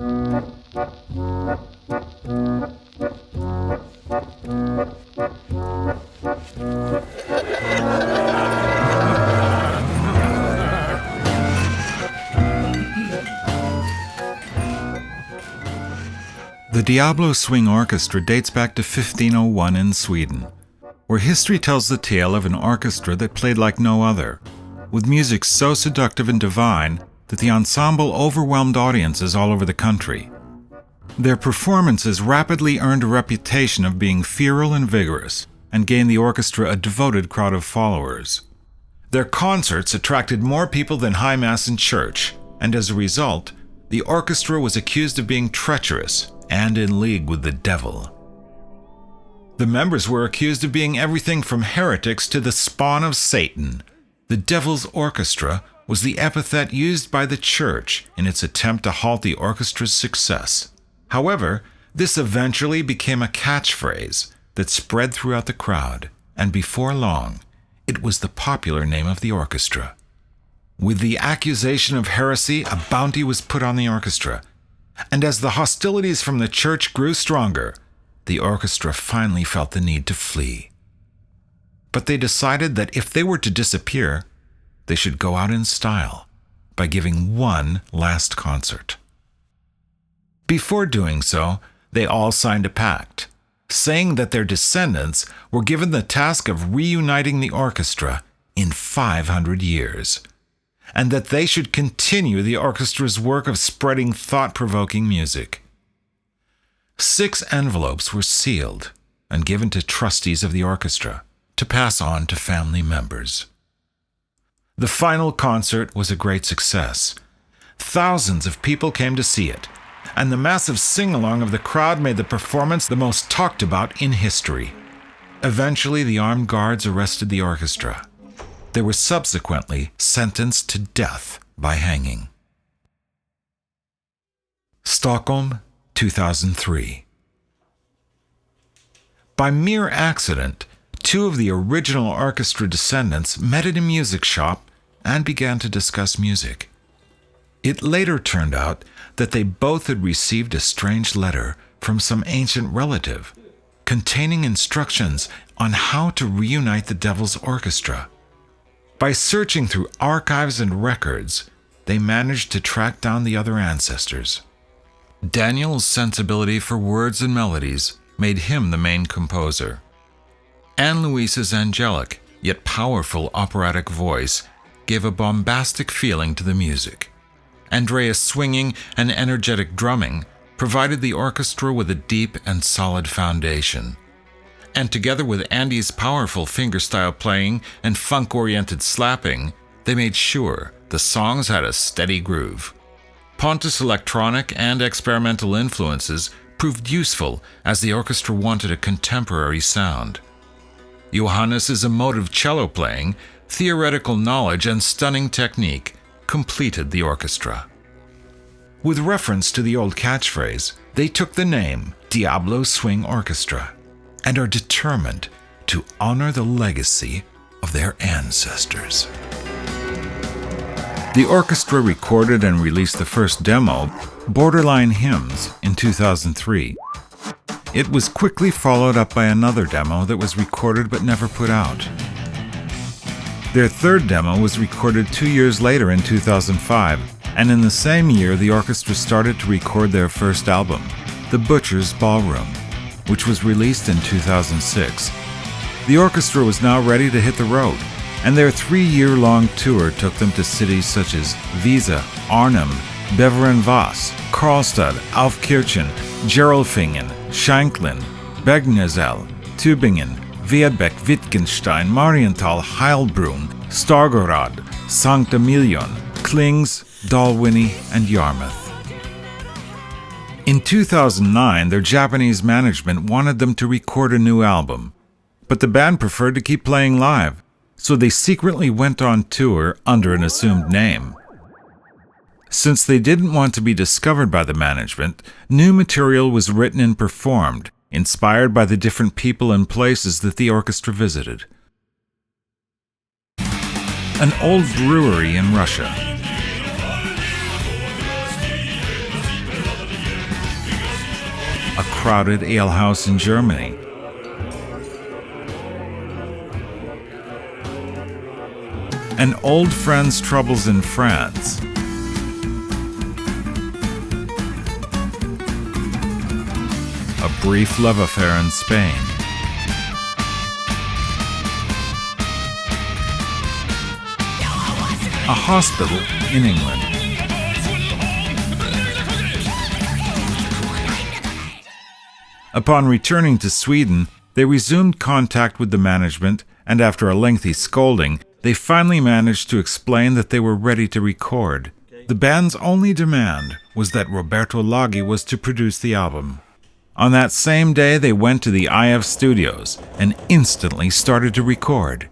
The Diablo Swing Orchestra dates back to 1501 in Sweden, where history tells the tale of an orchestra that played like no other, with music so seductive and divine that the ensemble overwhelmed audiences all over the country. Their performances rapidly earned a reputation of being feral and vigorous, and gained the orchestra a devoted crowd of followers. Their concerts attracted more people than High Mass in church, and as a result, the orchestra was accused of being treacherous and in league with the devil. The members were accused of being everything from heretics to the spawn of Satan. The devil's orchestra was the epithet used by the church in its attempt to halt the orchestra's success. However, this eventually became a catchphrase that spread throughout the crowd, and before long, it was the popular name of the orchestra. With the accusation of heresy, a bounty was put on the orchestra, and as the hostilities from the church grew stronger, the orchestra finally felt the need to flee. But they decided that if they were to disappear, they should go out in style by giving one last concert. Before doing so, they all signed a pact, saying that their descendants were given the task of reuniting the orchestra in 500 years, and that they should continue the orchestra's work of spreading thought-provoking music. 6 envelopes were sealed and given to trustees of the orchestra to pass on to family members. The final concert was a great success. Thousands of people came to see it, and the massive sing-along of the crowd made the performance the most talked about in history. Eventually, the armed guards arrested the orchestra. They were subsequently sentenced to death by hanging. Stockholm, 2003. By mere accident, 2 of the original orchestra descendants met at a music shop and began to discuss music. It later turned out that they both had received a strange letter from some ancient relative containing instructions on how to reunite the Devil's Orchestra. By searching through archives and records, they managed to track down the other ancestors. Daniel's sensibility for words and melodies made him the main composer. Anne Louise's angelic, yet powerful operatic voice gave a bombastic feeling to the music. Andrea's swinging and energetic drumming provided the orchestra with a deep and solid foundation. And together with Andy's powerful fingerstyle playing and funk-oriented slapping, they made sure the songs had a steady groove. Pontus' electronic and experimental influences proved useful as the orchestra wanted a contemporary sound. Johannes' emotive cello playing, theoretical knowledge, and stunning technique completed the orchestra. With reference to the old catchphrase, they took the name Diablo Swing Orchestra and are determined to honor the legacy of their ancestors. The orchestra recorded and released the first demo, Borderline Hymns, in 2003. It was quickly followed up by another demo that was recorded but never put out. Their third demo was recorded 2 years later in 2005, and in the same year the orchestra started to record their first album, The Butcher's Ballroom, which was released in 2006. The orchestra was now ready to hit the road, and their 3-year-long tour took them to cities such as Wiese, Arnhem, Beveren Vass, Karlstad, Aufkirchen, Gerolfingen, Schenklin, Begnezel, Tübingen, Wiedbeck, Wittgenstein, Marienthal, Heilbrunn, Stargorod, St. Emilion, Klings, Dalwhinnie, and Yarmouth. In 2009, their Japanese management wanted them to record a new album, but the band preferred to keep playing live, so they secretly went on tour under an assumed name. Since they didn't want to be discovered by the management, new material was written and performed, inspired by the different people and places that the orchestra visited. An old brewery in Russia. crowded alehouse in Germany. An old friend's troubles in France. A brief love affair in Spain. A hospital in England. Upon returning to Sweden, they resumed contact with the management, and after a lengthy scolding, they finally managed to explain that they were ready to record. The band's only demand was that Roberto Laghi was to produce the album. On that same day, they went to the IF studios and instantly started to record.